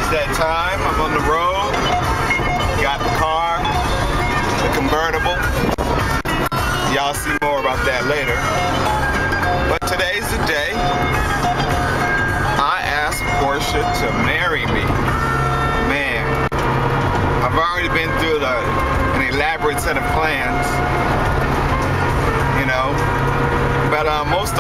that time. I'm on the road. Got the car, the convertible. Y'all see more about that later. But today's the day I asked Portia to marry me. Man, I've already been through an elaborate set of plans, you know. But most